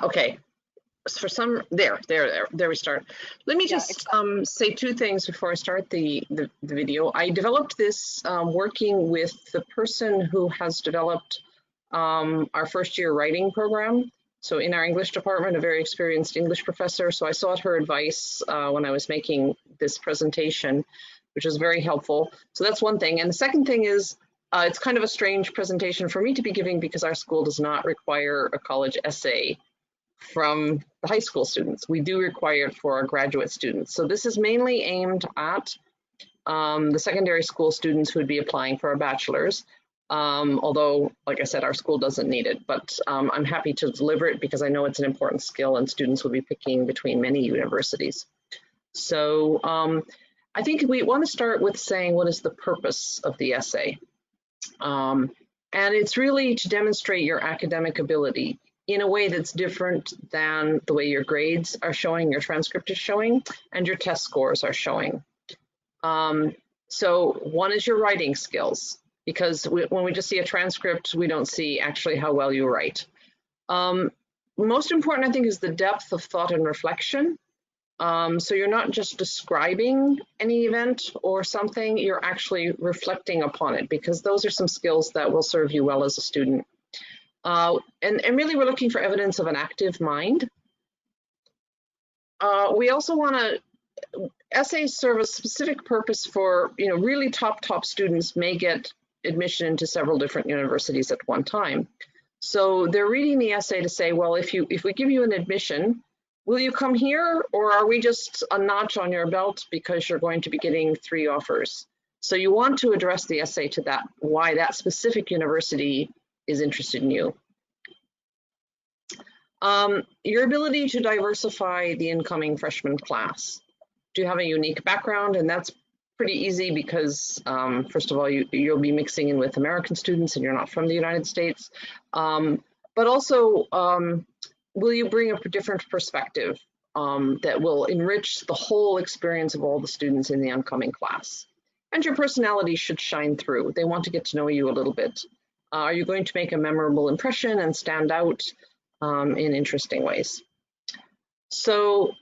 Okay. For some, there we start. Let me just say two things before I start the video. I developed this working with the person who has developed our first year writing program. So in our English department, a very experienced English professor. So I sought her advice when I was making this presentation, which was very helpful. So that's one thing. And the second thing is, it's kind of a strange presentation for me to be giving because our school does not require a college essay from the high school students. We do require it for our graduate students. So this is mainly aimed at the secondary school students who would be applying for a bachelor's. Although, like I said, our school doesn't need it, but I'm happy to deliver it because I know it's an important skill and students will be picking between many universities. So I think we want to start with saying what is the purpose of the essay. And it's really to demonstrate your academic ability in a way that's different than the way your grades are showing, your transcript is showing, and your test scores are showing. So one is your writing skills, because when we just see a transcript, we don't see actually how well you write. Most important, I think, is the depth of thought and reflection. So you're not just describing any event or something, you're actually reflecting upon it, because those are some skills that will serve you well as a student. And really, we're looking for evidence of an active mind. We also want to, essays serve a specific purpose for, really top students may get admission into several different universities at one time. So they're reading the essay to say, well, if we give you an admission, will you come here, or are we just a notch on your belt because you're going to be getting 3 offers? So you want to address the essay to that, why that specific university is interested in you. Your ability to diversify the incoming freshman class. Do you have a unique background? And that's pretty easy because, first of all, you'll be mixing in with American students and you're not from the United States. But also, will you bring a different perspective that will enrich the whole experience of all the students in the oncoming class? And your personality should shine through. They want to get to know you a little bit. Are you going to make a memorable impression and stand out in interesting ways? So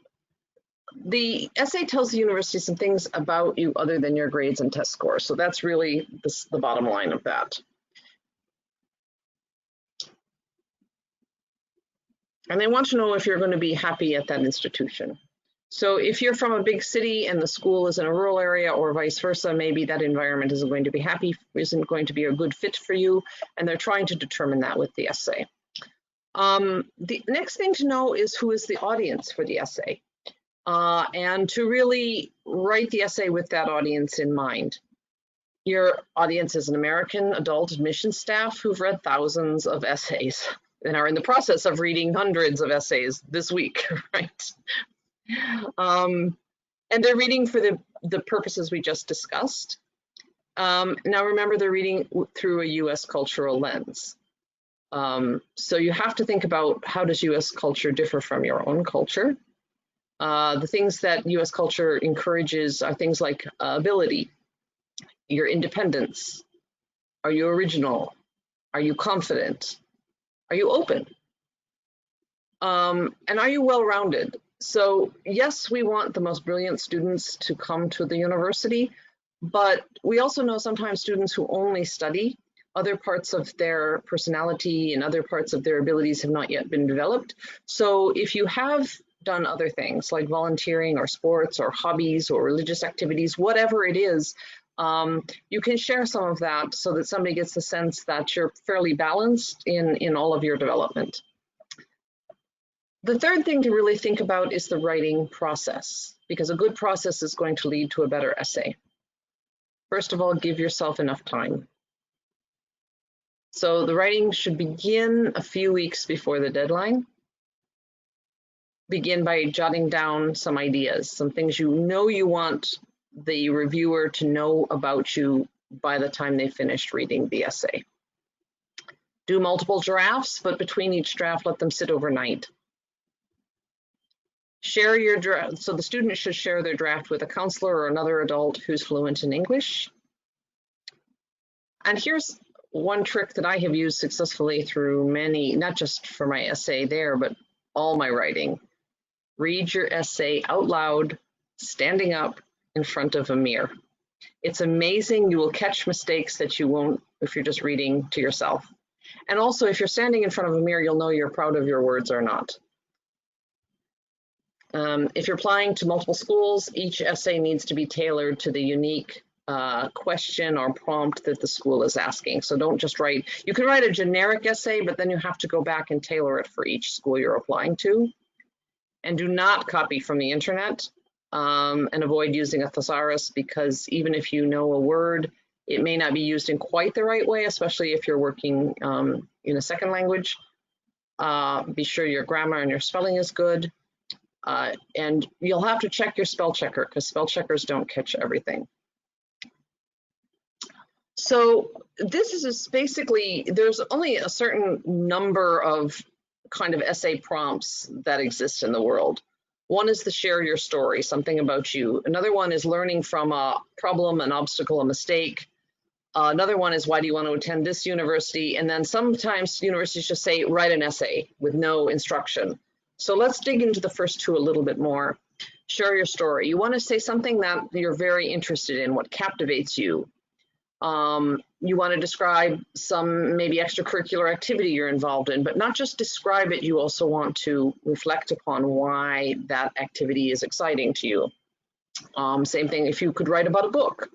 the essay tells the university some things about you other than your grades and test scores. So that's really the bottom line of that. And they want to know if you're going to be happy at that institution. So if you're from a big city and the school is in a rural area or vice versa, maybe that environment isn't going to be a good fit for you, and they're trying to determine that with the essay. The next thing to know is who is the audience for the essay, and to really write the essay with that audience in mind. Your audience is an American adult admissions staff who've read thousands of essays and are in the process of reading hundreds of essays this week, right? And they're reading for the purposes we just discussed. Now remember, they're reading through a US cultural lens. So you have to think about, how does US culture differ from your own culture? The things that US culture encourages are things like ability, your independence. Are you original? Are you confident? Are you open? And are you well-rounded? So yes, we want the most brilliant students to come to the university, but we also know sometimes students who only study, other parts of their personality and other parts of their abilities have not yet been developed. So if you have done other things like volunteering or sports or hobbies or religious activities, whatever it is, you can share some of that so that somebody gets the sense that you're fairly balanced in all of your development. The third thing to really think about is the writing process, because a good process is going to lead to a better essay. First of all, give yourself enough time. So the writing should begin a few weeks before the deadline. Begin by jotting down some ideas, some things you know you want the reviewer to know about you by the time they finished reading the essay. Do multiple drafts, but between each draft, let them sit overnight. Share your draft, so the student should share their draft with a counselor or another adult who's fluent in English. And here's one trick that I have used successfully through many, not just for my essay there, but all my writing. Read your essay out loud, standing up in front of a mirror. It's amazing. You will catch mistakes that you won't if you're just reading to yourself. And also, if you're standing in front of a mirror, you'll know you're proud of your words or not. If you're applying to multiple schools, each essay needs to be tailored to the unique question or prompt that the school is asking. So don't just write, you can write a generic essay, but then you have to go back and tailor it for each school you're applying to. And do not copy from the internet, and avoid using a thesaurus, because even if you know a word, it may not be used in quite the right way, especially if you're working in a second language. Be sure your grammar and your spelling is good. And you'll have to check your spell checker, because spell checkers don't catch everything. So this is just basically, there's only a certain number of kind of essay prompts that exist in the world. One is to share your story, something about you. Another one is learning from a problem, an obstacle, a mistake. Another one is, why do you want to attend this university? And then sometimes universities just say, write an essay with no instruction. So let's dig into the first two a little bit more. Share your story. You want to say something that you're very interested in, what captivates you. You want to describe some maybe extracurricular activity you're involved in, but not just describe it, you also want to reflect upon why that activity is exciting to you. Same thing if you could write about a book,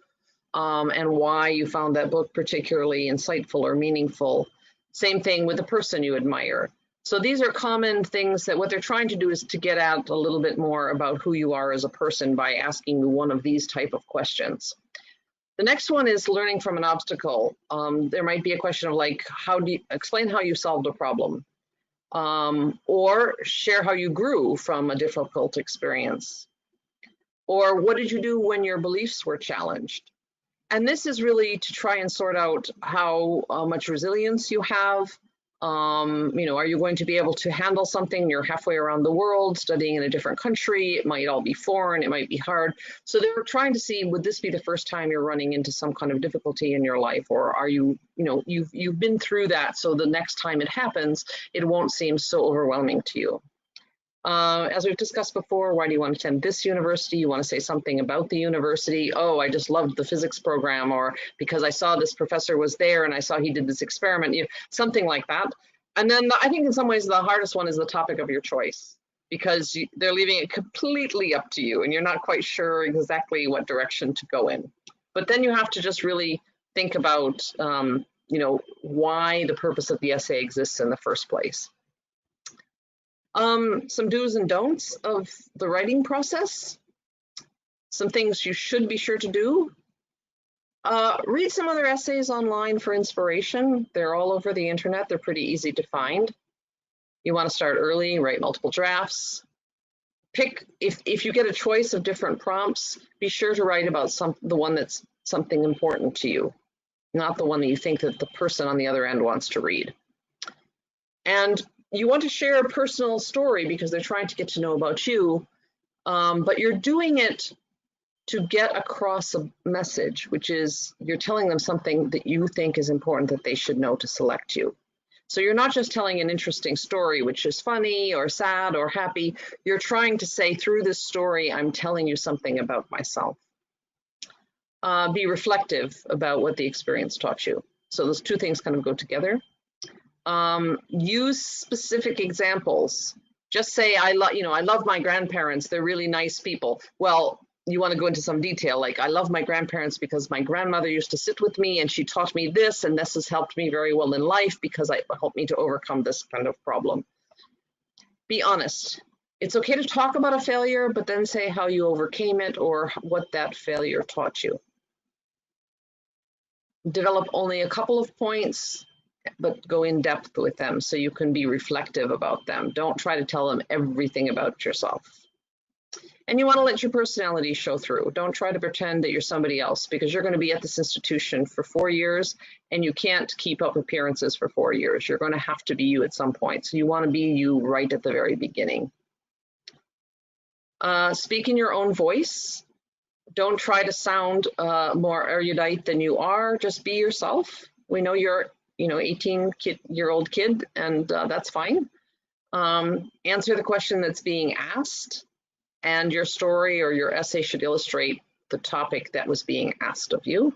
and why you found that book particularly insightful or meaningful. Same thing with the person you admire. So these are common things that what they're trying to do is to get at a little bit more about who you are as a person by asking you one of these type of questions. The next one is learning from an obstacle. There might be a question of like, how do you explain how you solved a problem, or share how you grew from a difficult experience, or what did you do when your beliefs were challenged? And this is really to try and sort out how much resilience you have. You know, are you going to be able to handle something? You're halfway around the world, studying in a different country. It might all be foreign. It might be hard. So they were trying to see, would this be the first time you're running into some kind of difficulty in your life? Or are you, you've been through that, so the next time it happens, it won't seem so overwhelming to you. As we've discussed before, why do you want to attend this university? You want to say something about the university. Oh, I just loved the physics program, or because I saw this professor was there and I saw he did this experiment, something like that. And then I think in some ways the hardest one is the topic of your choice, because they're leaving it completely up to you and you're not quite sure exactly what direction to go in. But then you have to just really think about, why the purpose of the essay exists in the first place. Some do's and don'ts of the writing process. Some things you should be sure to do. Read some other essays online for inspiration. They're all over the internet. They're pretty easy to find. You want to start early, write multiple drafts. Pick, if you get a choice of different prompts, be sure to write about the one that's something important to you, not the one that you think that the person on the other end wants to read. And you want to share a personal story because they're trying to get to know about you, but you're doing it to get across a message, which is you're telling them something that you think is important that they should know to select you. So you're not just telling an interesting story, which is funny or sad or happy. You're trying to say, through this story, I'm telling you something about myself. Be reflective about what the experience taught you. So those two things kind of go together. Use specific examples. Just say, I love my grandparents. They're really nice people. Well, you want to go into some detail, like, I love my grandparents because my grandmother used to sit with me and she taught me this, and this has helped me very well in life because it helped me to overcome this kind of problem. Be honest. It's okay to talk about a failure, but then say how you overcame it or what that failure taught you. Develop only a couple of points, but go in depth with them so you can be reflective about them. Don't try to tell them everything about yourself. And you want to let your personality show through. Don't try to pretend that you're somebody else, because you're going to be at this institution for 4 years and you can't keep up appearances for 4 years. You're going to have to be you at some point. So you want to be you right at the very beginning. Speak in your own voice. Don't try to sound more erudite than you are. Just be yourself. We know you're 18-year-old kid, and that's fine. Answer the question that's being asked, and your story or your essay should illustrate the topic that was being asked of you.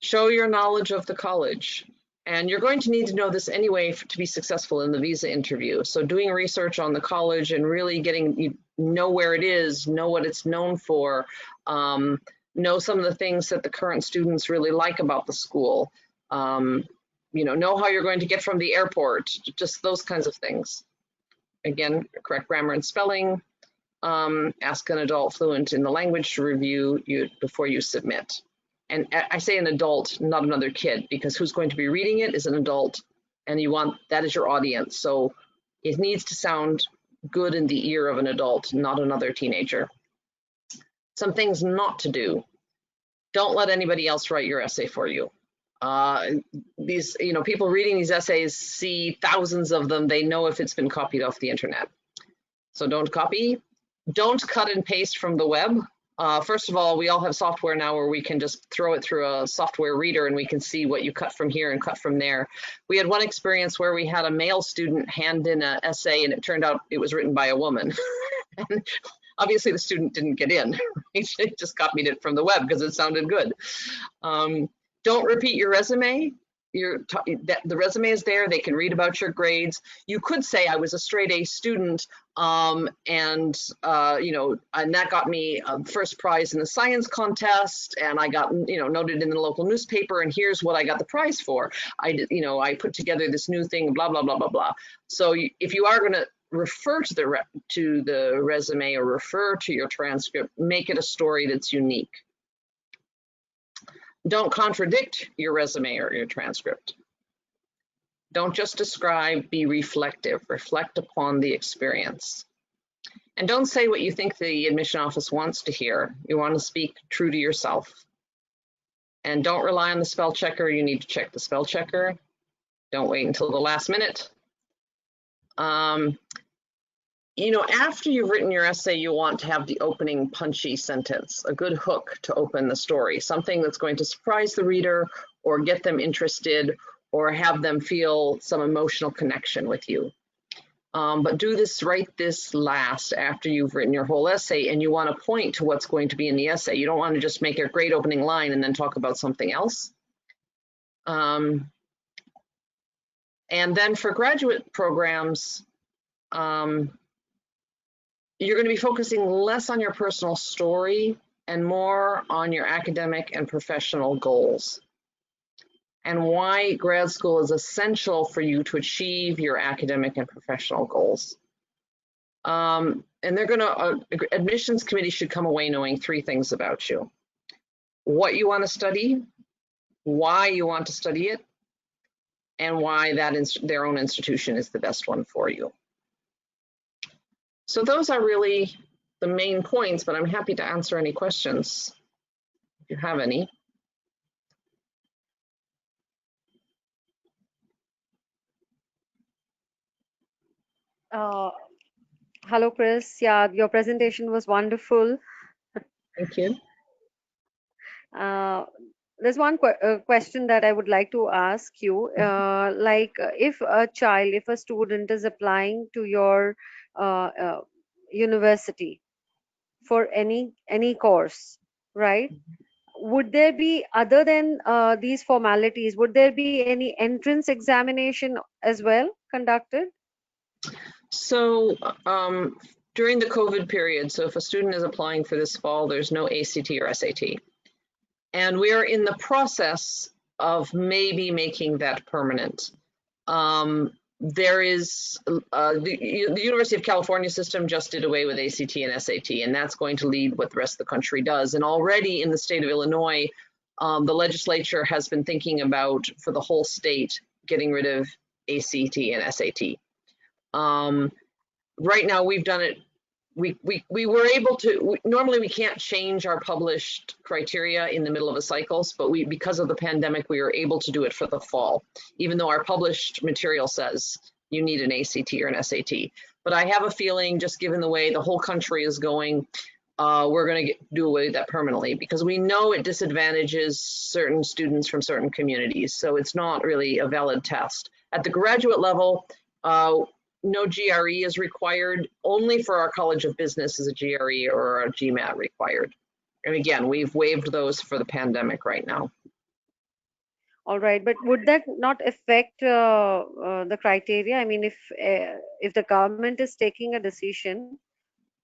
Show your knowledge of the college. And you're going to need to know this anyway to be successful in the visa interview. So doing research on the college and really you know where it is, know what it's known for, know some of the things that the current students really like about the school, know how you're going to get from the airport, just those kinds of things. Again, correct grammar and spelling. Ask an adult fluent in the language to review you before you submit. And I say an adult, not another kid, because who's going to be reading it is an adult, and that is your audience. So it needs to sound good in the ear of an adult, not another teenager. Some things not to do. Don't let anybody else write your essay for you. People reading these essays see thousands of them. They know if it's been copied off the internet. So don't copy. Don't cut and paste from the web. First of all, we all have software now where we can just throw it through a software reader and we can see what you cut from here and cut from there. We had one experience where we had a male student hand in an essay and it turned out it was written by a woman. And obviously the student didn't get in. He just copied it from the web because it sounded good. Don't repeat your resume. The resume is there. They can read about your grades. You could say I was a straight A student, and that got me first prize in the science contest, and I got noted in the local newspaper, and here's what I got the prize for. I put together this new thing, blah blah blah blah blah. So if you are going to refer to the resume or refer to your transcript, make it a story that's unique. Don't contradict your resume or your transcript. Don't just describe, be reflective. Reflect upon the experience. And don't say what you think the admission office wants to hear. You want to speak true to yourself. And don't rely on the spell checker. You need to check the spell checker. Don't wait until the last minute. After you've written your essay, you want to have the opening punchy sentence, a good hook to open the story, something that's going to surprise the reader or get them interested or have them feel some emotional connection with you. But write this last after you've written your whole essay, and you want to point to what's going to be in the essay. You don't want to just make a great opening line and then talk about something else. And then for graduate programs, you're going to be focusing less on your personal story and more on your academic and professional goals and why grad school is essential for you to achieve your academic and professional goals. And admissions committee should come away knowing 3 things about you: what you want to study, why you want to study it, and why their own institution is the best one for you. So those are really the main points, but I'm happy to answer any questions if you have any. Hello, Cris. Yeah, your presentation was wonderful. Thank you. There's one question that I would like to ask you. If a student is applying to your university for any course, right? Would there be, other than these formalities, would there be any entrance examination as well conducted? So during the COVID period, so if a student is applying for this fall, there's no ACT or SAT. And we are in the process of maybe making that permanent. There is, the University of California system just did away with ACT and SAT, and that's going to lead what the rest of the country does. And already in the state of Illinois, the legislature has been thinking about, for the whole state, getting rid of ACT and SAT. Right now we've done it, we were able to, normally we can't change our published criteria in the middle of a cycles, but because of the pandemic, we were able to do it for the fall, even though our published material says you need an ACT or an SAT. But I have a feeling, just given the way the whole country is going, we're going to do away with that permanently, because we know it disadvantages certain students from certain communities. So it's not really a valid test. At the graduate level, no GRE is required. Only for our College of Business is a GRE or a GMAT required. And again, we've waived those for the pandemic right now. All right, but would that not affect the criteria? I mean, if the government is taking a decision,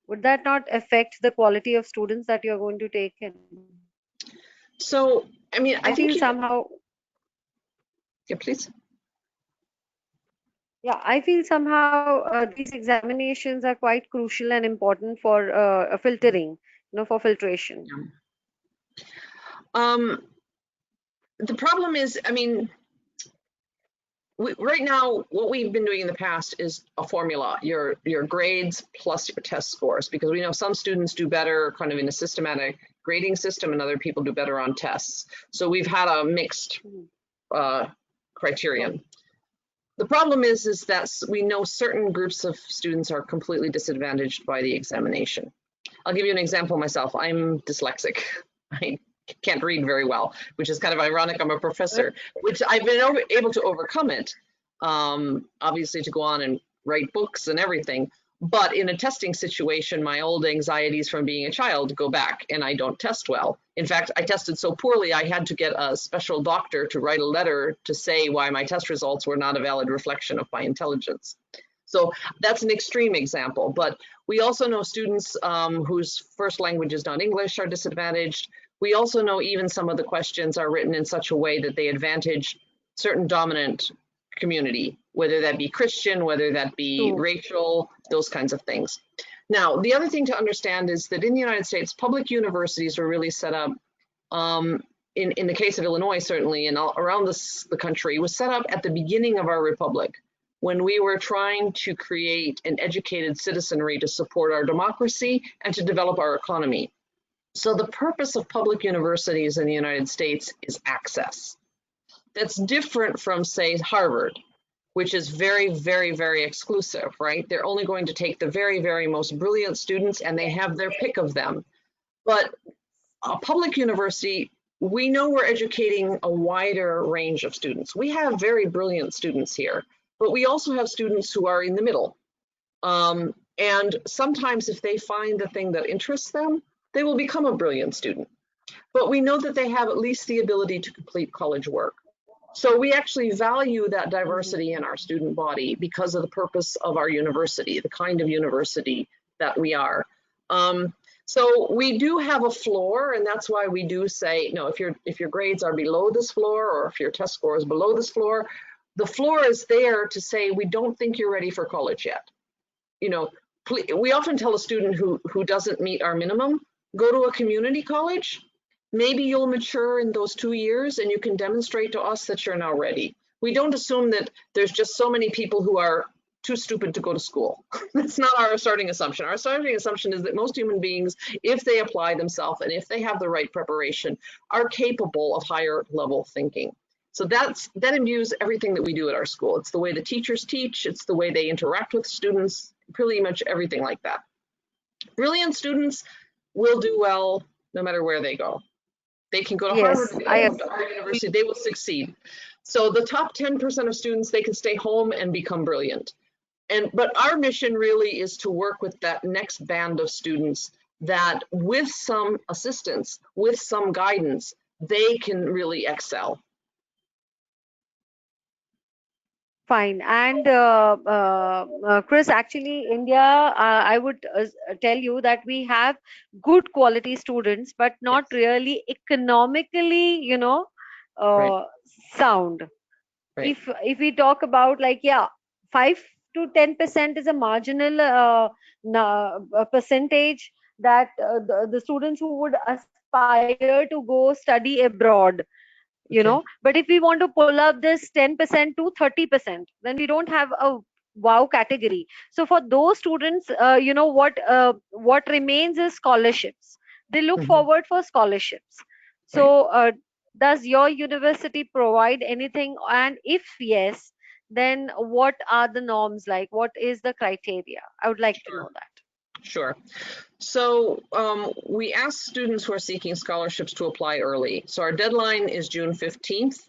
would that not affect the quality of students that you're going to take in? So, I mean, I think feel somehow. Yeah, please. Yeah, I feel somehow these examinations are quite crucial and important for filtering, for filtration. The problem is, I mean, right now, what we've been doing in the past is a formula, your grades plus your test scores, because we know some students do better kind of in a systematic grading system and other people do better on tests. So we've had a mixed criterion. The problem is that we know certain groups of students are completely disadvantaged by the examination. I'll give you an example myself. I'm dyslexic. I can't read very well, which is kind of ironic. I'm a professor, which I've been able to overcome it, obviously to go on and write books and everything. But in a testing situation, my old anxieties from being a child go back and I don't test well. In fact, I tested so poorly, I had to get a special doctor to write a letter to say why my test results were not a valid reflection of my intelligence. So that's an extreme example, but we also know students whose first language is not English are disadvantaged. We also know even some of the questions are written in such a way that they advantage certain dominant community, whether that be Christian, whether that be racial, those kinds of things. Now, the other thing to understand is that in the United States, public universities were really set up, in the case of Illinois, certainly, and around the country, was set up at the beginning of our republic, when we were trying to create an educated citizenry to support our democracy and to develop our economy. So the purpose of public universities in the United States is access. That's different from, say, Harvard, which is very, very, very exclusive, right? They're only going to take the very, very most brilliant students and they have their pick of them. But a public university, we know we're educating a wider range of students. We have very brilliant students here, but we also have students who are in the middle. And sometimes if they find the thing that interests them, they will become a brilliant student. But we know that they have at least the ability to complete college work. So we actually value that diversity in our student body because of the purpose of our university, the kind of university that we are. So we do have a floor, and that's why we do say, no, if your grades are below this floor or if your test score is below this floor, the floor is there to say we don't think you're ready for college yet. We often tell a student who doesn't meet our minimum, go to a community college. Maybe you'll mature in those 2 years and you can demonstrate to us that you're now ready. We don't assume that there's just so many people who are too stupid to go to school. That's not our starting assumption. Our starting assumption is that most human beings, if they apply themselves and if they have the right preparation, are capable of higher level thinking. So that imbues everything that we do at our school. It's the way the teachers teach, it's the way they interact with students, pretty much everything like that. Brilliant students will do well no matter where they go. They can go to Harvard, Harvard University, they will succeed. So the top 10% of students, they can stay home and become brilliant. But our mission really is to work with that next band of students that with some assistance, with some guidance, they can really excel. Fine. And Cris, actually, India, I would tell you that we have good quality students, but not really economically, sound. Right. If we talk about 5 to 10% is a marginal percentage that the students who would aspire to go study abroad. But if we want to pull up this 10% to 30%, then we don't have a wow category. So for those students, what remains is scholarships. They look forward for scholarships. So does your university provide anything, and if yes, then what are the norms like? What is the criteria? I would like to know that. Sure. So we ask students who are seeking scholarships to apply early. So our deadline is June 15th.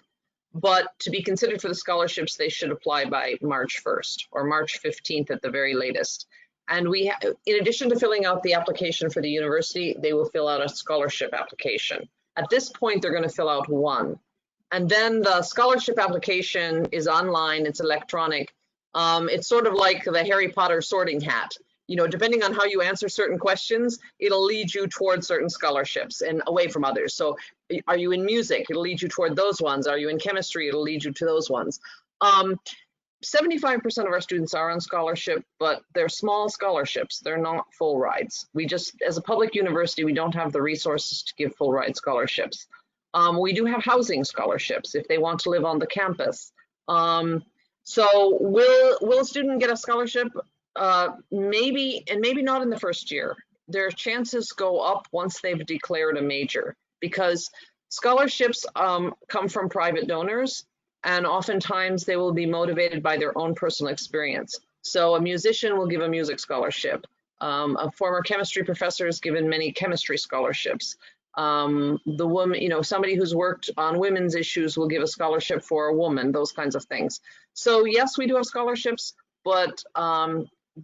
but to be considered for the scholarships, they should apply by March 1st or March 15th at the very latest. And in addition to filling out the application for the university, they will fill out a scholarship application. At this point, they're going to fill out one. And then the scholarship application is online, it's electronic. It's sort of like the Harry Potter sorting hat. You know, depending on how you answer certain questions, it'll lead you towards certain scholarships and away from others. So are you in music? It'll lead you toward those ones. Are you in chemistry? It'll lead you to those ones. 75% of our students are on scholarship, but they're small scholarships. They're not full rides. We just, as a public university, we don't have the resources to give full ride scholarships. We do have housing scholarships if they want to live on the campus. So will a student get a scholarship? Maybe, and maybe not in the first year. Their chances go up once they've declared a major, because scholarships come from private donors, and oftentimes they will be motivated by their own personal experience. So a musician will give a music scholarship. A former chemistry professor is given many chemistry scholarships. The woman, you know, somebody who's worked on women's issues will give a scholarship for a woman, those kinds of things. So yes, we do have scholarships, but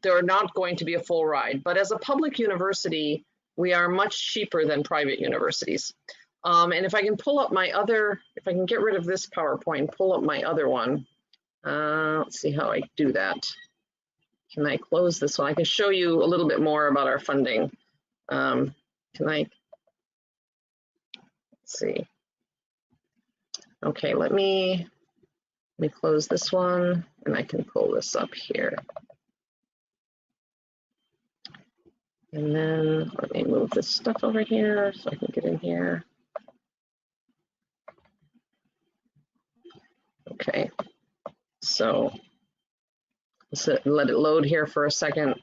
they're not going to be a full ride. But as a public university, we are much cheaper than private universities. And if I can pull up my other, if I can get rid of this PowerPoint, pull up my other one. Let's see how I do that. Can I close this one? I can show you a little bit more about our funding. Can I? Let's see. Okay, let me close this one, and I can pull this up here. And then let me move this stuff over here so I can get in here. Okay, so let's let it load here for a second.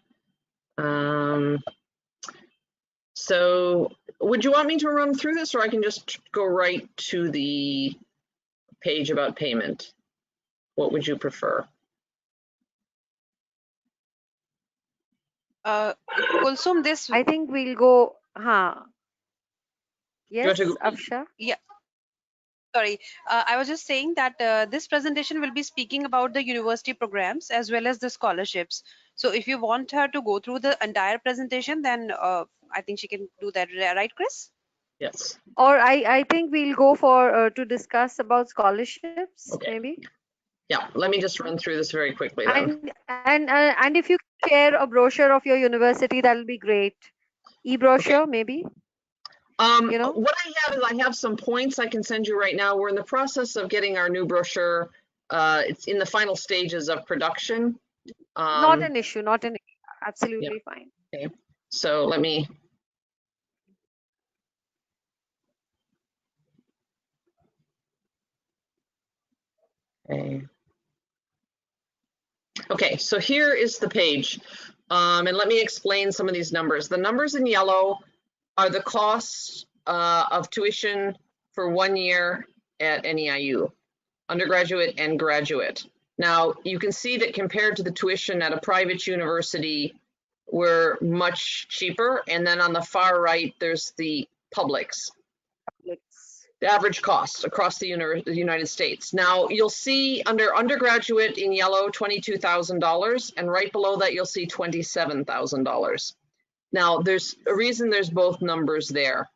So would you want me to run through this, or I can just go right to the page about payment? What would you prefer? Kulsum, this I think we'll go, yes, Afsha? Yeah. Sorry, I was just saying that this presentation will be speaking about the university programs as well as the scholarships. So if you want her to go through the entire presentation, then I think she can do that, right, Cris? Yes. Or I think we'll go for to discuss about scholarships, Okay. maybe. Yeah, let me just run through this very quickly then. And if you share a brochure of your university, that'll be great. E-brochure, okay, maybe. You know? What I have is I have some points I can send you right now. We're in the process of getting our new brochure. It's in the final stages of production. Not an issue, not an issue. Absolutely fine. Okay, so let me. Okay, so here is the page. And let me explain some of these numbers. The numbers in yellow are the costs of tuition for 1 year at NEIU, undergraduate and graduate. Now, you can see that compared to the tuition at a private university, we're much cheaper. And then on the far right, there's the publics. The average cost across the United States. Now, you'll see under undergraduate in yellow, $22,000, and right below that, you'll see $27,000. Now, there's a reason there's both numbers there.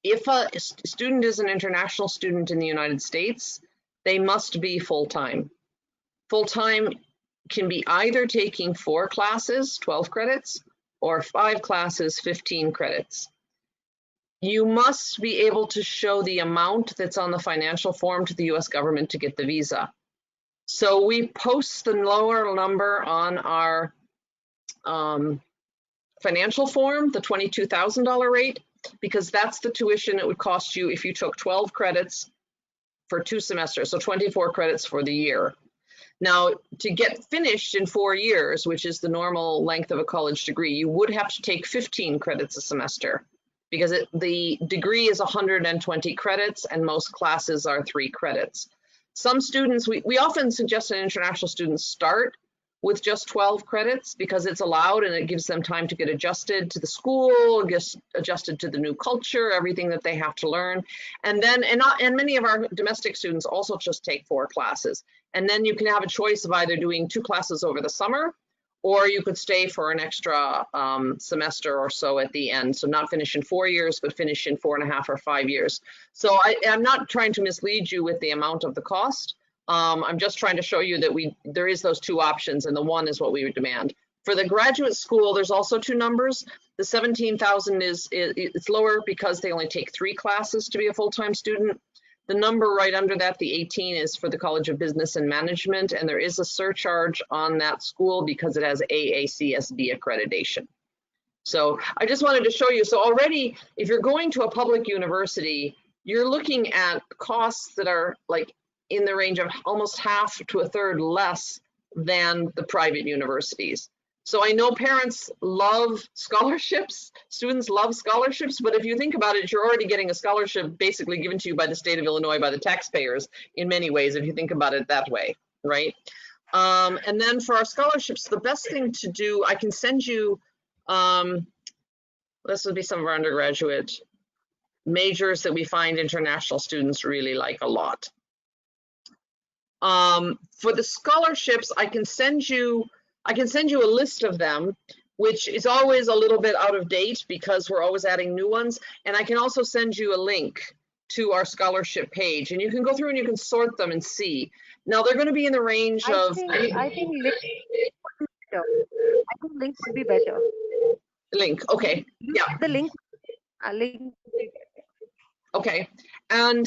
If a student is an international student in the United States, they must be full-time. Full-time can be either taking 4 classes, 12 credits, or 5 classes, 15 credits. You must be able to show the amount that's on the financial form to the US government to get the visa. So we post the lower number on our financial form, the $22,000 rate, because that's the tuition it would cost you if you took 12 credits for 2 semesters, so 24 credits for the year. Now, to get finished in 4 years, which is the normal length of a college degree, you would have to take 15 credits a semester, because the degree is 120 credits and most classes are 3 credits. Some students, we often suggest an international student start with just 12 credits because it's allowed and it gives them time to get adjusted to the school, get adjusted to the new culture, everything that they have to learn. And then, and many of our domestic students also just take 4 classes. And then you can have a choice of either doing 2 classes over the summer, or you could stay for an extra semester or so at the end. So not finish in 4 years, but finish in 4.5 or 5 years. So I'm not trying to mislead you with the amount of the cost. I'm just trying to show you that there is those 2 options, and the one is what we would demand. For the graduate school, there's also 2 numbers. The 17,000 it's lower because they only take 3 classes to be a full-time student. The number right under that, the 18, is for the College of Business and Management, and there is a surcharge on that school because it has AACSB accreditation. So I just wanted to show you, so already if you're going to a public university, you're looking at costs that are like in the range of almost half to a third less than the private universities. So I know parents love scholarships, students love scholarships, but if you think about it, you're already getting a scholarship basically given to you by the state of Illinois, by the taxpayers in many ways, if you think about it that way, right? And then for our scholarships, the best thing to do, I can send you, this would be some of our undergraduate majors that we find international students really like a lot. For the scholarships, I can send you a list of them, which is always a little bit out of date because we're always adding new ones. And I can also send you a link to our scholarship page, and you can go through and you can sort them and see. Now they're going to be in the range of. I think link would be better. Link, okay, yeah. The link. Link. Okay, and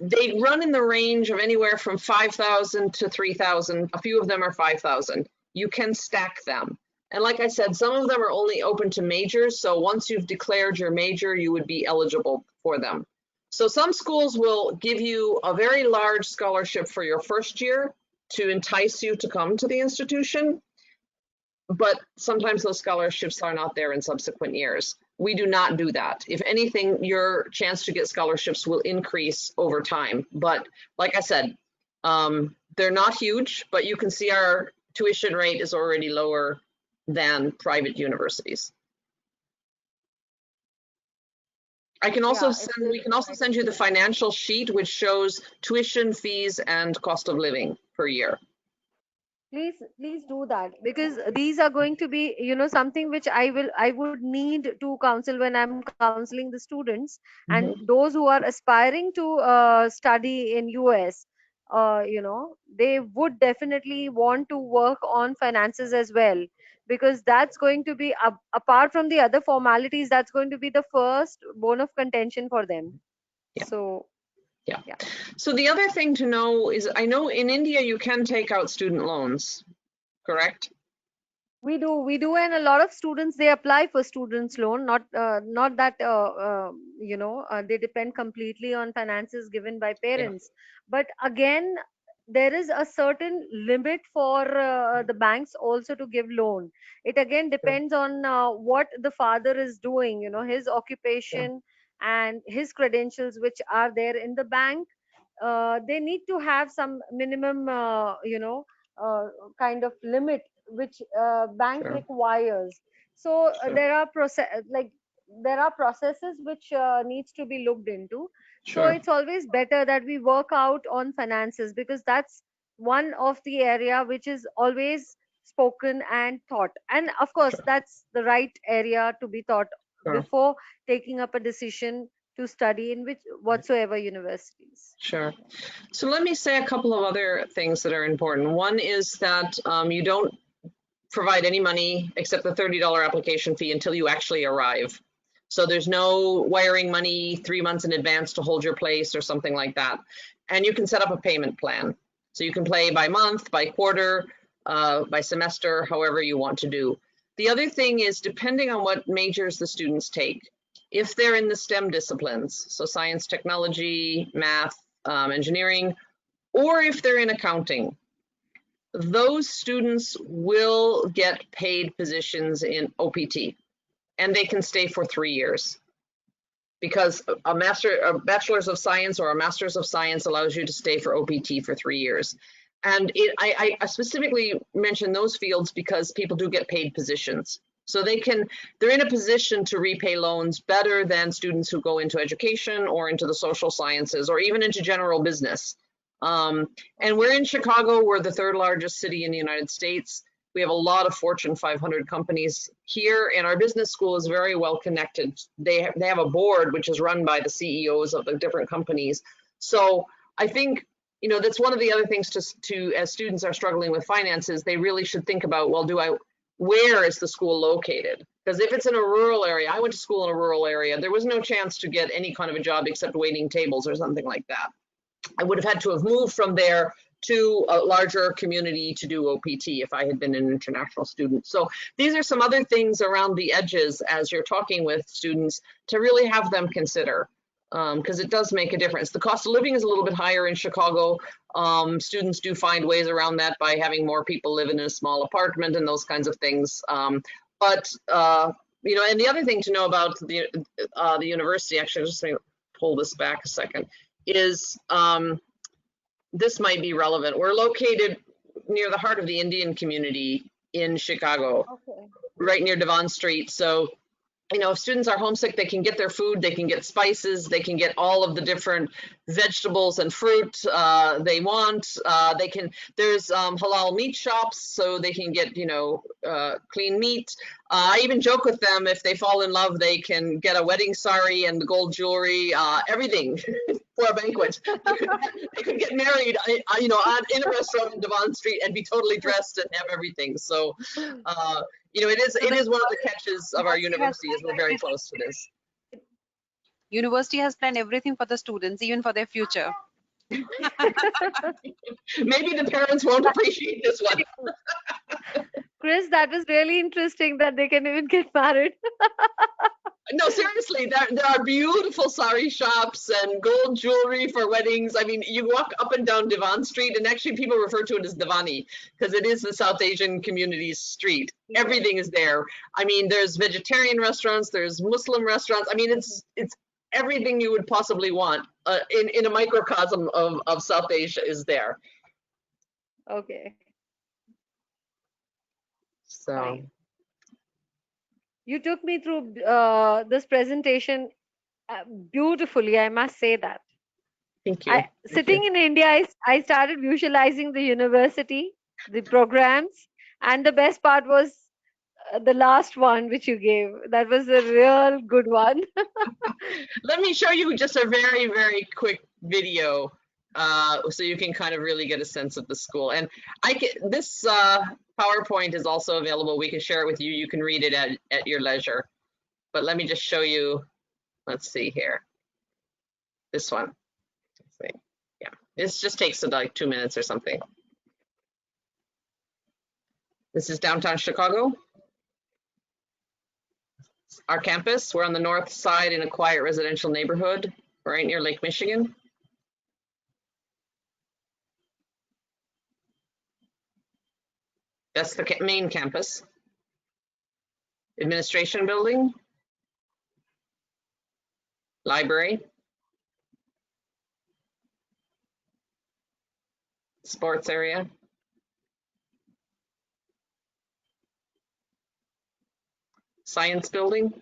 they run in the range of anywhere from 5,000 to 3,000. A few of them are 5,000. You can stack them. And like I said, some of them are only open to majors. So once you've declared your major, you would be eligible for them. So some schools will give you a very large scholarship for your first year to entice you to come to the institution. But sometimes those scholarships are not there in subsequent years. We do not do that. If anything, your chance to get scholarships will increase over time. But like I said, they're not huge, but you can see our tuition rate is already lower than private universities. I can also we can also send you the financial sheet, which shows tuition, fees, and cost of living per year. Please do that, because these are going to be, something which I would need to counsel when I'm counseling the students. And those who are aspiring to study in US, they would definitely want to work on finances as well, because that's going to be, apart from the other formalities, that's going to be the first bone of contention for them. Yeah. So yeah. So the other thing to know is, I know in India you can take out student loans, correct? We do, and a lot of students, they apply for students loan. Not that they depend completely on finances given by parents. But again, there is a certain limit for the banks also to give loan. It again depends on what the father is doing, his occupation and his credentials which are there in the bank. They need to have some minimum kind of limit which bank requires. So there are processes which needs to be looked into. So it's always better that we work out on finances, because that's one of the area which is always spoken and thought, and of course that's the right area to be thought before taking up a decision to study in whatsoever universities. Sure. So let me say a couple of other things that are important. One is that you don't provide any money except the $30 application fee until you actually arrive. So there's no wiring money 3 months in advance to hold your place or something like that. And you can set up a payment plan. So you can pay by month, by quarter, by semester, however you want to do. The other thing is, depending on what majors the students take, if they're in the STEM disciplines, so science, technology, math, engineering, or if they're in accounting, those students will get paid positions in OPT, and they can stay for 3 years, because a bachelor's of science or a master's of science allows you to stay for OPT for 3 years. And I specifically mention those fields because people do get paid positions. So they're in a position to repay loans better than students who go into education or into the social sciences or even into general business. And we're in Chicago. We're the third largest city in the United States. We have a lot of Fortune 500 companies here, and our business school is very well connected. They have a board which is run by the CEOs of the different companies. So I think, you know, that's one of the other things to as students are struggling with finances, they really should think about, well, where is the school located? Because if it's in a rural area, I went to school in a rural area, there was no chance to get any kind of a job except waiting tables or something like that. I would have had to have moved from there to a larger community to do OPT if I had been an international student. So these are some other things around the edges as you're talking with students to really have them consider, because it does make a difference. The cost of living is a little bit higher in Chicago. Students do find ways around that by having more people live in a small apartment and those kinds of things. You know, and the other thing to know about the university, actually, just let me pull this back a second, is this might be relevant. We're located near the heart of the Indian community in Chicago, Okay. right near Devon Street. So, you know, if students are homesick, they can get their food, they can get spices, they can get all of the different vegetables and fruit they want. There's halal meat shops, so they can get, you know, clean meat. I even joke with them, if they fall in love, they can get a wedding sari and the gold jewelry, everything for a banquet. They could get married, you know, in a restaurant in Devon Street and be totally dressed and have everything. So, you know, it is one of the catches of our university is we're very close to this. University has planned everything for the students, even for their future. Maybe the parents won't appreciate this one. Cris, that was really interesting that they can even get married. No, seriously, there are beautiful sari shops and gold jewelry for weddings. I mean, you walk up and down Devon Street, and actually people refer to it as Devani because it is the South Asian community's street. Everything is there. I mean, there's vegetarian restaurants, there's Muslim restaurants. I mean, it's everything you would possibly want in a microcosm of South Asia is there. Okay. So. Fine. You took me through this presentation beautifully, I must say that. Thank you. Sitting in India, I started visualizing the university, the programs, and the best part was the last one which you gave. That was a real good one. Let me show you just a very, very quick video so you can kind of really get a sense of the school. And this PowerPoint is also available. We can share it with you. You can read it at your leisure. But let me just show you, let's see here. This one. Let's see. Yeah, this just takes like 2 minutes or something. This is downtown Chicago. Our campus, we're on the north side in a quiet residential neighborhood, right near Lake Michigan. That's the main campus. Administration building. Library. Sports area. Science building.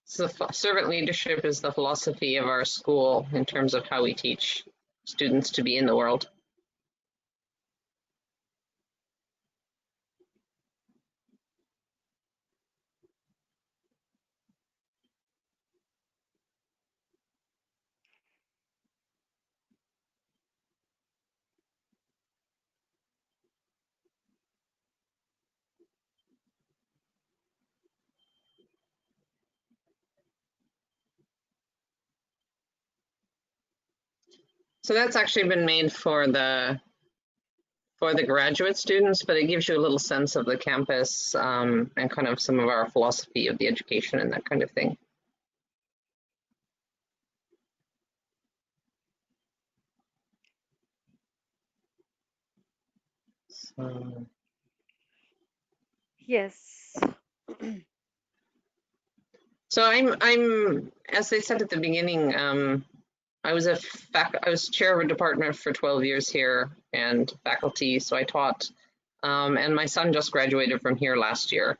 So servant leadership is the philosophy of our school in terms of how we teach students to be in the world. So that's actually been made for the graduate students, but it gives you a little sense of the campus and kind of some of our philosophy of the education and that kind of thing. So. Yes. So I'm as I said at the beginning, I was chair of a department for 12 years here and faculty, so I taught, and my son just graduated from here last year.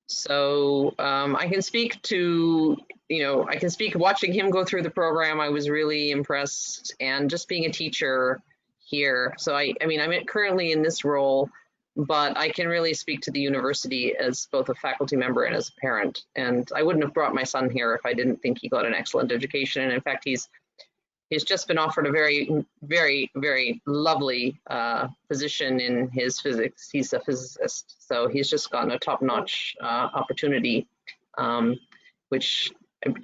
So I can speak to, I can speak watching him go through the program. I was really impressed, and just being a teacher here. So I mean, I'm currently in this role, but I can really speak to the university as both a faculty member and as a parent. And I wouldn't have brought my son here if I didn't think he got an excellent education. And in fact, he's just been offered a very, very, very lovely position in his physics. He's a physicist, so he's just gotten a top-notch opportunity, which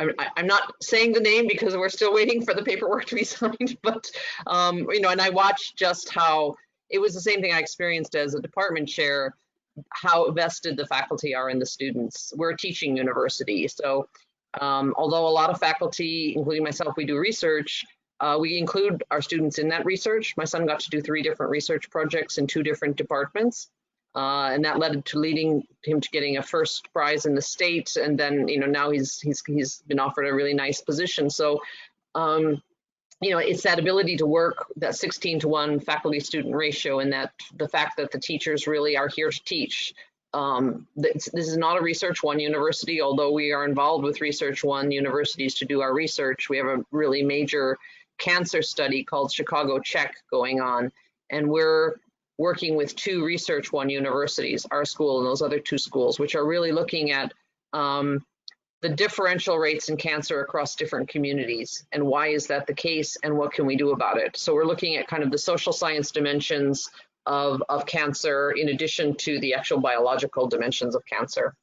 I'm not saying the name because we're still waiting for the paperwork to be signed, but, and I watched just how it was the same thing I experienced as a department chair, how vested the faculty are in the students. We're a teaching university, so although a lot of faculty, including myself, we do research, we include our students in that research. My son got to do 3 different research projects in 2 different departments, and that led to leading him to getting a first prize in the state. And then, now he's been offered a really nice position. So, it's that ability to work, that 16-to-1 faculty-student ratio, and that the fact that the teachers really are here to teach. This is not a Research One university, although we are involved with Research One universities to do our research. We have a really major cancer study called Chicago Check going on, and we're working with 2 Research One universities, our school and those other 2 schools, which are really looking at the differential rates in cancer across different communities, and why is that the case, and what can we do about it. So we're looking at kind of the social science dimensions of cancer in addition to the actual biological dimensions of cancer.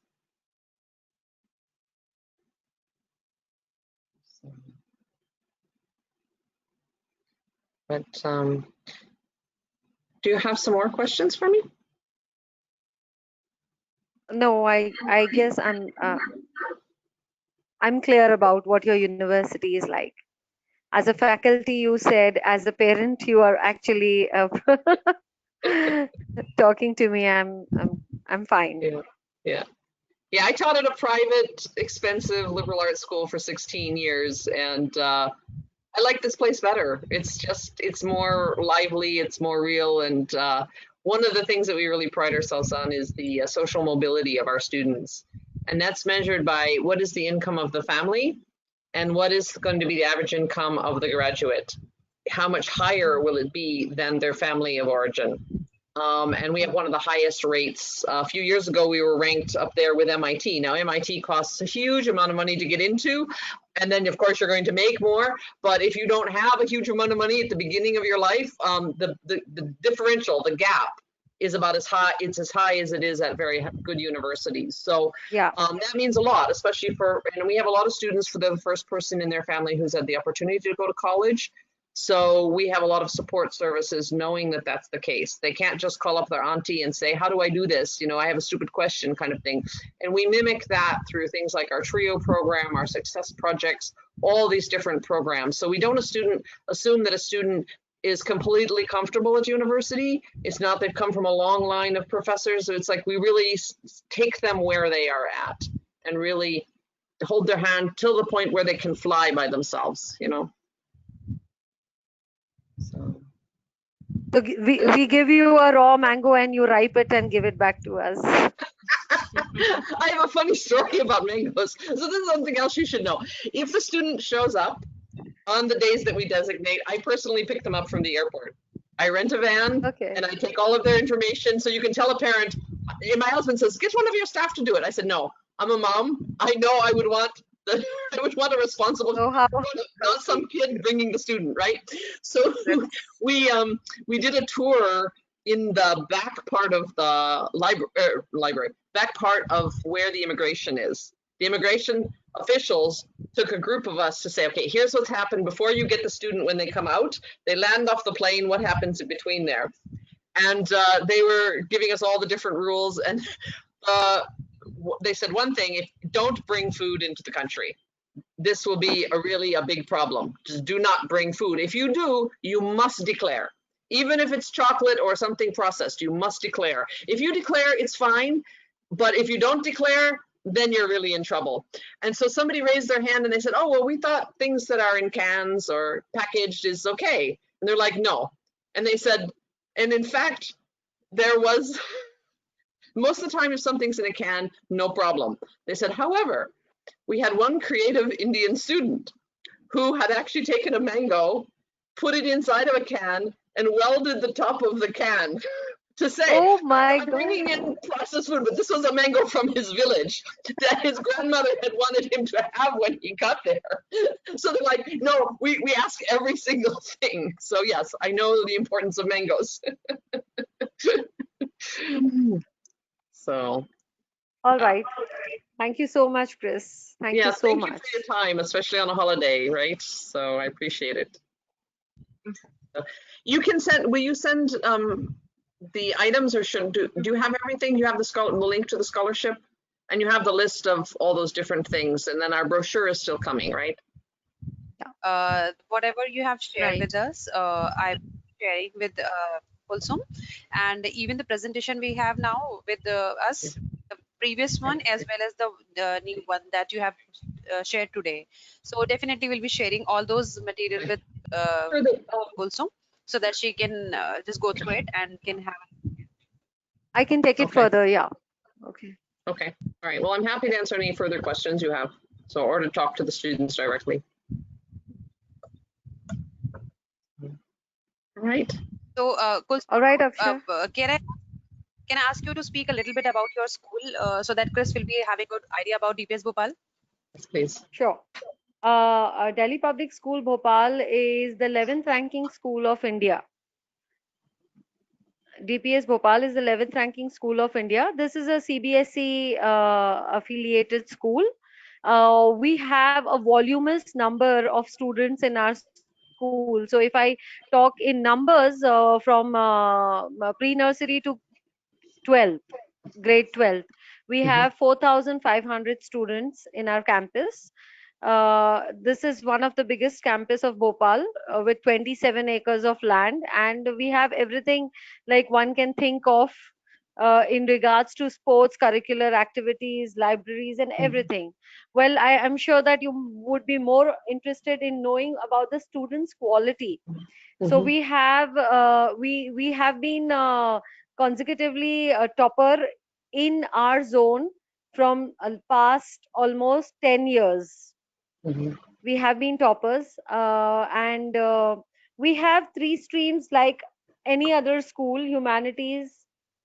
But do you have some more questions for me? No, I guess I'm clear about what your university is like. As a faculty, you said. As a parent, you are actually talking to me. I'm fine. Yeah. I taught at a private, expensive liberal arts school for 16 years, and I like this place better. It's more lively, it's more real, and one of the things that we really pride ourselves on is the social mobility of our students. And that's measured by what is the income of the family and what is going to be the average income of the graduate. How much higher will it be than their family of origin? And we have one of the highest rates. A few years ago, we were ranked up there with MIT. Now, MIT costs a huge amount of money to get into, and then, of course, you're going to make more. But if you don't have a huge amount of money at the beginning of your life, the differential, the gap, is about as high. It's as high as it is at very good universities. So yeah, that means a lot, especially and we have a lot of students for the first person in their family who's had the opportunity to go to college. So we have a lot of support services knowing that that's the case. They can't just call up their auntie and say, how do I do this? I have a stupid question kind of thing. And we mimic that through things like our TRIO program, our success projects, all these different programs. So we don't assume that a student is completely comfortable at university. It's not they've come from a long line of professors. So it's like we really take them where they are at and really hold their hand till the point where they can fly by themselves, So we give you a raw mango and you ripe it and give it back to us. I have a funny story about mangoes. So this is something else you should know. If the student shows up on the days that we designate, I personally pick them up from the airport. I rent a van Okay. and I take all of their information. So you can tell a parent, my husband says, get one of your staff to do it. I said, no, I'm a mom. I know I would want I would want a responsible, So how not some kid bringing the student, right? So we did a tour in the back part of the library, back part of where the immigration is. The immigration officials took a group of us to say, okay, here's what's happened before you get the student when they come out. They land off the plane, what happens in between there? And they were giving us all the different rules. And they said one thing, don't bring food into the country. This will be really a big problem. Just do not bring food. If you do, you must declare. Even if it's chocolate or something processed, you must declare. If you declare, it's fine. But if you don't declare, then you're really in trouble. And so somebody raised their hand and they said, oh, well, we thought things that are in cans or packaged is okay. And they're like, no. And they said, and in fact, there was, most of the time if something's in a can, no problem. They said, however, we had one creative Indian student who had actually taken a mango, put it inside of a can, and welded the top of the can to say, oh my I'm bringing in processed food, but this was a mango from his village that his grandmother had wanted him to have when he got there. So they're like, no, we ask every single thing. So yes, I know the importance of mangoes. So. All right. Thank you so much, Cris. Thank you so much. Thank you for your time, especially on a holiday, right? So I appreciate it. You can send, will you send the items, or do you have everything? You have the link to the scholarship, and you have the list of all those different things, and then our brochure is still coming, right? Whatever you have shared Right. with us, I'm sharing with Kulsum, and even the presentation we have now with us, the previous one as well as the new one that you have shared today. So definitely we'll be sharing all those material with Kulsum, so that she can just go through it and can have. I can take it further, yeah. Okay. Okay, all right. Well, I'm happy to answer any further questions you have, so, or to talk to the students directly. All right. So, Kulsum, all right, Akshay. Can I ask you to speak a little bit about your school, so that Cris will be having a good idea about DPS Bhopal? Yes, please. Sure. Delhi Public School Bhopal is the 11th ranking school of India. DPS Bhopal is the 11th ranking school of India. This is a CBSE affiliated school. We have a voluminous number of students in our school. So if I talk in numbers from pre-nursery to 12th, grade 12th, we have 4,500 students in our campus. This is one of the biggest campus of Bhopal with 27 acres of land, and we have everything like one can think of in regards to sports, curricular activities, libraries, and everything. Well, I am sure that you would be more interested in knowing about the students' quality. So we have been consecutively a topper in our zone from past almost 10 years. We have been toppers, and we have 3 streams like any other school: humanities,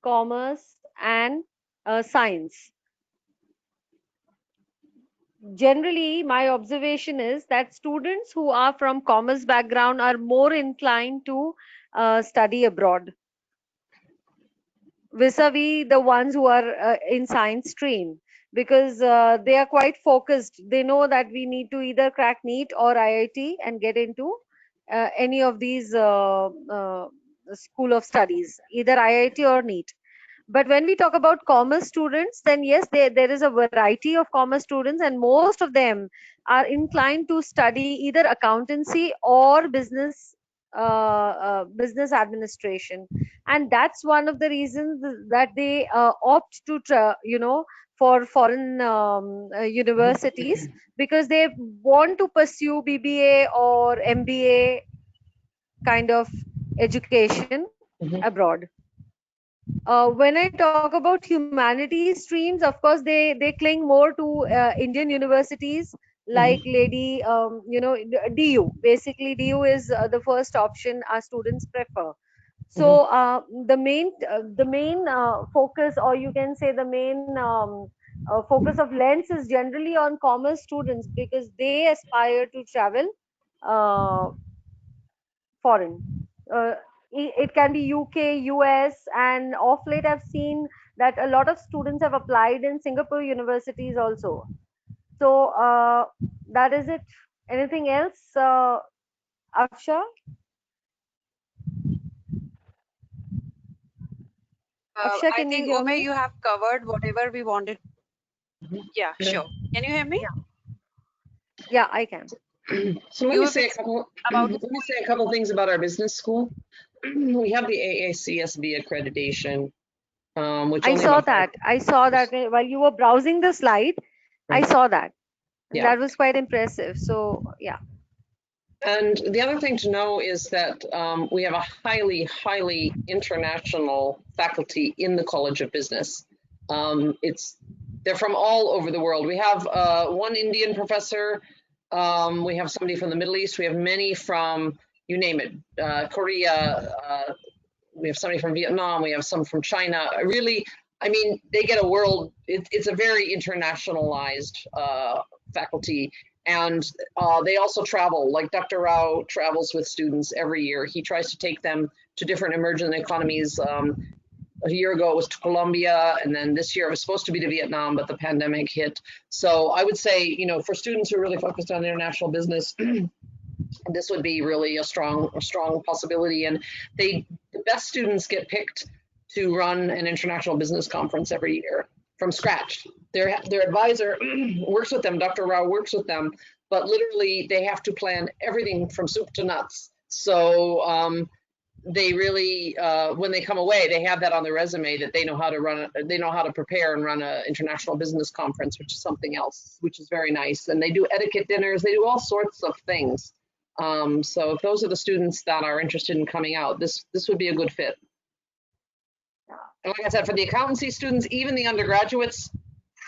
commerce, and science. Generally, my observation is that students who are from commerce background are more inclined to study abroad, vis-a-vis the ones who are in science stream, because they are quite focused. They know that we need to either crack NEET or IIT and get into any of these school of studies, either IIT or NEET. But when we talk about commerce students, then yes, there is a variety of commerce students, and most of them are inclined to study either accountancy or business administration, and that's one of the reasons that they opt to for foreign universities, because they want to pursue BBA or MBA kind of education abroad. When I talk about humanities streams, of course, they cling more to Indian universities like Lady, DU. Basically, DU is the first option our students prefer. So the main focus, or you can say the main focus of lens is generally on commerce students because they aspire to travel uh, foreign. Uh, it can be UK, US, and of late I've seen that a lot of students have applied in Singapore universities also. So that is it. Anything else, Aksha? Aksha, I can you think hear Ume, me? you have covered whatever we wanted. Yeah, Yeah. sure. Can you hear me? Yeah, I can. So let You me have say a couple. about the Let me say a couple things about our business school. We have the AACSB accreditation, which I only saw about 5. that. I saw that while you were browsing the slide. I Right. saw that. And Yeah. that was quite impressive. So, yeah. And the other thing to know is that we have a highly, highly international faculty in the College of Business. They're from all over the world. We have one Indian professor. We have somebody from the Middle East. We have many from, you name it, Korea. We have somebody from Vietnam. We have some from China. Really, I mean, they get a world. It's a very internationalized faculty. And they also travel, like Dr. Rao travels with students every year. He tries to take them to different emerging economies. A year ago, it was to Colombia, and then this year it was supposed to be to Vietnam, but the pandemic hit. So I would say, you know, for students who are really focused on international business, this would be really a strong possibility. And the best students get picked to run an international business conference every year from scratch. Their advisor works with them, Dr. Rao works with them, but literally they have to plan everything from soup to nuts. So they really, when they come away, they have that on their resume that they know how to they know how to prepare and run an international business conference, which is something else, which is very nice. And they do etiquette dinners, they do all sorts of things. So if those are the students that are interested in coming out, this would be a good fit. And like I said, for the accountancy students, even the undergraduates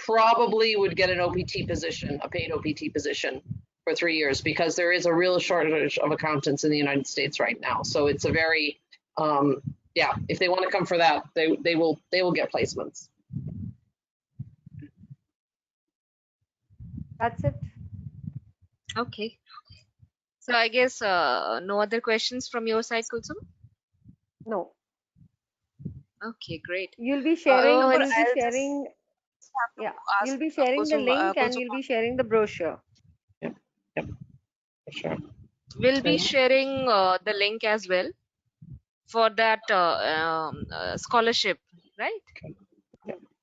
probably would get an OPT position, a paid OPT position for 3 years, because there is a real shortage of accountants in the United States right now. So it's a very, yeah, if they want to come for that, they will get placements. That's it. Okay. So I guess no other questions from your side, Kulsum? No. Okay, great. You'll be sharing, No, but you'll be I'll just sharing, have to yeah, ask you'll be sharing the Kulsum, link and Kulsum. you'll be sharing the brochure. Yep, for sure. We'll be And sharing the link as well for that scholarship, right?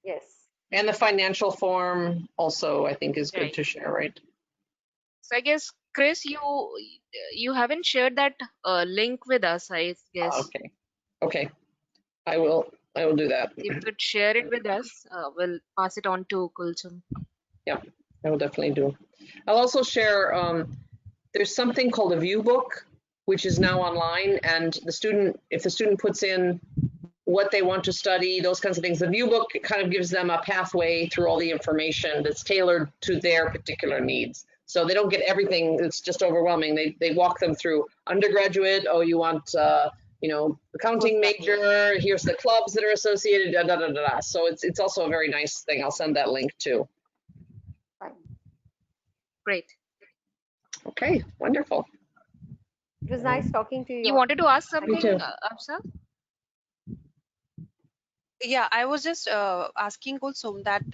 Yes. and the financial form also, I think, is good Right. to share, right? So I guess, Chris, you haven't shared that link with us, I guess. Okay, I will do that. If you could share it with us, we'll pass it on to Kulsum. Yeah, I will definitely do. I'll also share, there's something called a view book, which is now online, and if the student puts in what they want to study, those kinds of things, the view book kind of gives them a pathway through all the information that's tailored to their particular needs. So they don't get everything, it's just overwhelming. They walk them through undergraduate, oh, you want, you know, accounting major, here's the clubs that are associated, da, da, da, da, da. So it's also a very nice thing. I'll send that link too. Fine. Great. Okay, wonderful. It was nice talking to you. You wanted to ask Thank something, too. Afsal? Yeah, I was just asking Kulsum that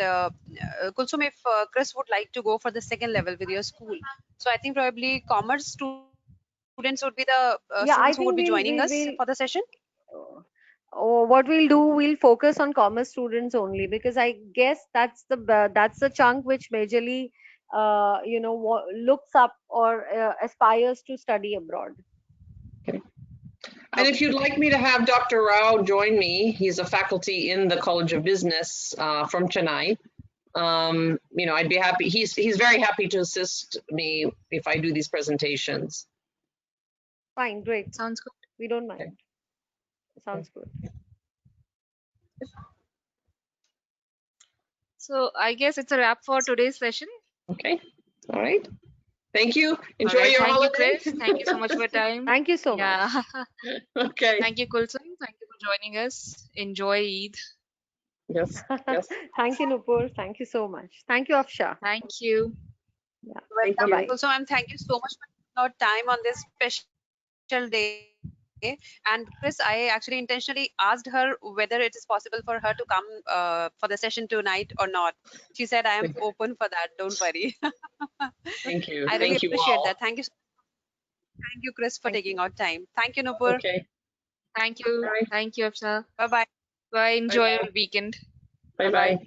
Kulsum, if Chris would like to go for the second level with your school, so I think probably commerce students would be the Yeah, I students who would think be we'll, joining us for the session. what we'll do, we'll focus on commerce students only because I guess that's the chunk which majorly, looks up or aspires to study abroad. And if you'd like me to have Dr. Rao join me, he's a faculty in the College of Business from Chennai. You know, I'd be happy. He's very happy to assist me if I do these presentations. Fine, great. Sounds good. We don't mind. Okay. Sounds good. So I guess it's a wrap for today's session. Okay. All right. Thank you. All Enjoy right. your Thank you, holiday. Chris. Thank you so much for your time. Thank you so Yeah. much. Okay. Thank you, Kulsum. Thank you for joining us. Enjoy Eid. Yes. Yes. Thank you, Nupur. Thank you so much. Thank you, Afsha. Thank you. Yeah. Thank Welcome, you. Bye-bye. also, and thank you so much for your time on this special day. And Chris, I actually intentionally asked her whether it is possible for her to come for the session tonight or not. She said, I am open for that. Don't worry. Thank you. I really Thank you appreciate all. that. Thank you. Thank you, Chris, for Thank taking you. out time. Thank you, Nupur. Okay. Thank you. All right. Thank you, Afsha. Bye-bye. Bye. Enjoy Bye-bye. your weekend. Bye-bye.